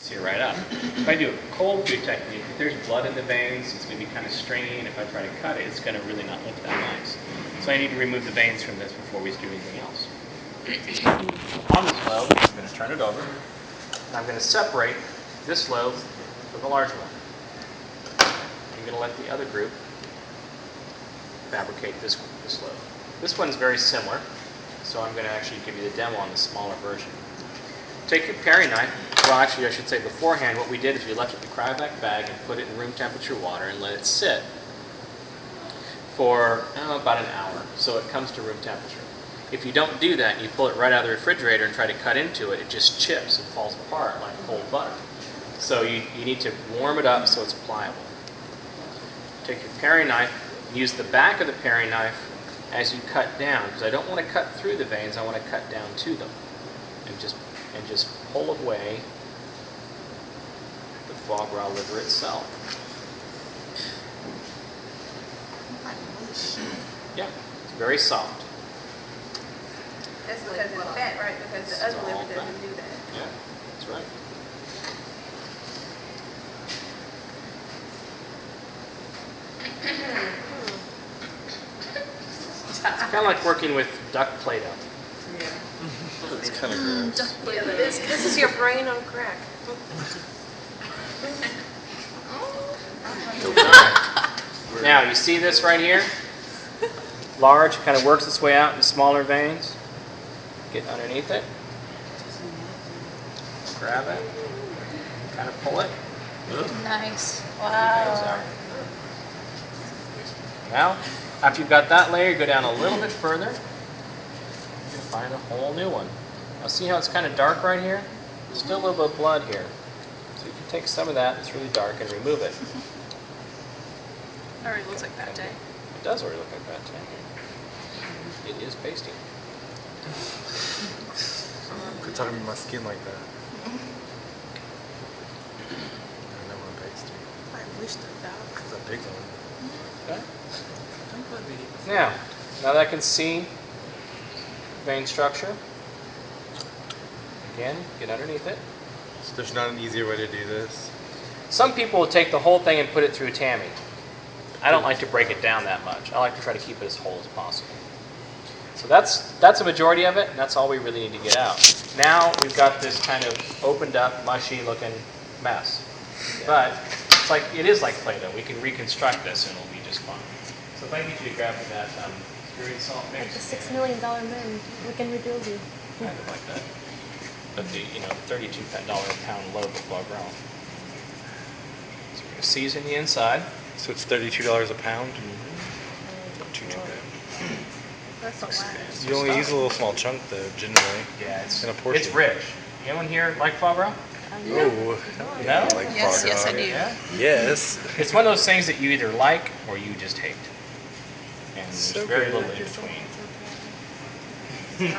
Sear right up. If I do a cold food technique, if there's blood in the veins, it's going to be kind of stringy, and if I try to cut it, it's going to really not look that nice. So I need to remove the veins from this before we do anything else. On this lobe, I'm going to turn it over, and I'm going to separate this lobe from the large one. I'm going to let the other group fabricate this lobe. This one's very similar, so I'm going to actually give you the demo on the smaller version. Take your paring knife. Well, actually, I should say beforehand, what we did is we left it in the cryovac bag and put it in room temperature water and let it sit for about an hour, so it comes to room temperature. If you don't do that and you pull it right out of the refrigerator and try to cut into it, it just chips and falls apart like cold butter. So you need to warm it up so it's pliable. Take your paring knife, use the back of the paring knife as you cut down, because I don't want to cut through the veins, I want to cut down to them. And just pull away the foie gras liver itself. Yeah, it's very soft. That's because it's fat, right? Because the other liver doesn't do that. Yeah, that's right. It's kind of like working with duck Play-Doh. Yeah. It's kind of gross. This is your brain on crack. Now, you see this right here? Large, kind of works its way out in smaller veins. Get underneath it. Grab it. Kind of pull it. Nice. Wow. Now, after you've got that layer, you go down a little bit further. You're going to find a whole new one. Now see how it's kind of dark right here? There's still a little bit of blood here. So you can take some of that, it's really dark, and remove it. It already looks like that day. It does already look like that day. It is pasty. Quit talking about my skin like that. I know I'm pasty. I wish that. It's a big one. Okay. Now that I can see vein structure, again, get underneath it. So there's not an easier way to do this? Some people will take the whole thing and put it through a tammy. I don't like to break it down that much. I like to try to keep it as whole as possible. So that's a majority of it, and that's all we really need to get out. Now we've got this kind of opened up, mushy looking mess. But it is like Play-Doh. We can reconstruct this and it'll be just fine. So if I get you to grab that green salt mix. The $6 million man, we can rebuild you. Kind of like that. But the $32 a pound lobe of foie gras. So we're going to season the inside. So it's $32 a pound? Not too bad. That's a lot. You only use a little small chunk though, generally. Yeah, in a portion. it's rich. Anyone here like foie gras? No. No? I like Yes, foie yes, gras. I do. Yeah? Yes. It's one of those things that you either like or you just hate. And there's So very good. little in between.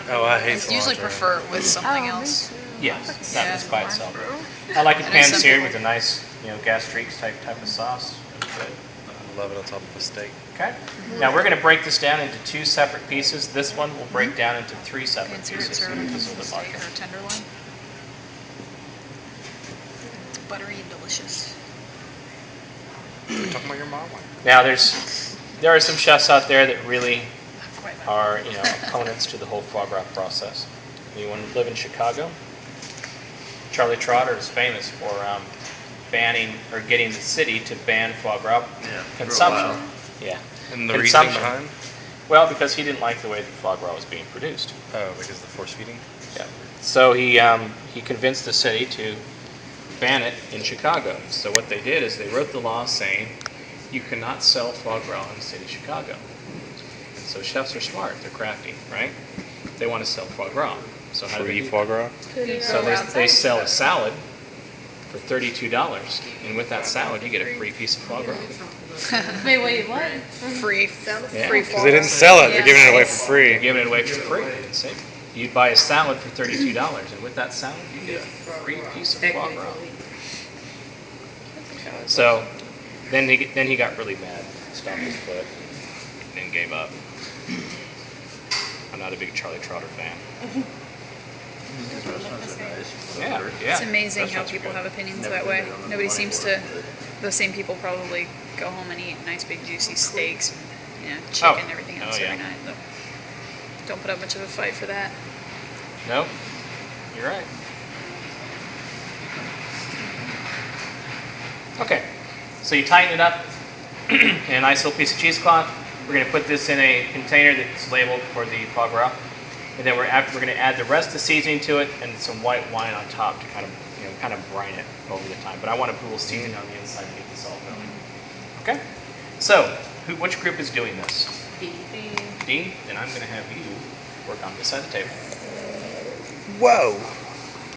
Oh, I hate I usually cilantro. prefer it with something else. Yes, not Yeah. just by itself. I like it I know pan some seared people- with a nice, gastriques type of sauce. It's good. I love it on top of a steak. Okay. Now we're going to break this down into 2 separate pieces. This one will break down into 3 separate Consider it pieces. served with This is a the steak bucket. or a tenderloin. Buttery and delicious. We're talking about your mom. Now there are some chefs out there that really Not quite that. are opponents to the whole foie gras process. Anyone live in Chicago? Charlie Trotter is famous for banning or getting the city to ban foie gras consumption. Yeah. And the reasoning Consumption. behind? Well, because he didn't like the way the foie gras was being produced. Oh, because of the force feeding? Yeah. So he convinced the city to ban it in Chicago. So what they did is they wrote the law saying you cannot sell foie gras in the city of Chicago. And so chefs are smart, they're crafty, right? They want to sell foie gras. So how do they Free do foie that? gras? So they sell a salad for $32, and with that salad you get a free piece of foie gras. Wait, what? Free. Yeah. Free Because they didn't sell it, they're giving it away for They're free. giving it away for free. See? You'd buy a salad for $32, and with that salad you get a free piece of foie gras. So then he got really mad, stomped his foot, and then gave up. I'm not a big Charlie Trotter fan. Yeah, yeah. It's amazing how Restaurants are people good. have opinions that way. Nobody seems to. Those same people probably go home and eat nice big juicy steaks, and, chicken and everything else yeah. every night. But don't put up much of a fight for that. Nope. You're right. Okay. So you tighten it up in a nice little piece of cheesecloth. We're going to put this in a container that's labeled for the foie gras. And then we're going to add the rest of the seasoning to it and some white wine on top to kind of brine it over the time. But I want to put a little seasoning on the inside to get this all going. Okay? So, which group is doing this? D. D? Then I'm going to have you work on this side of the table. Whoa.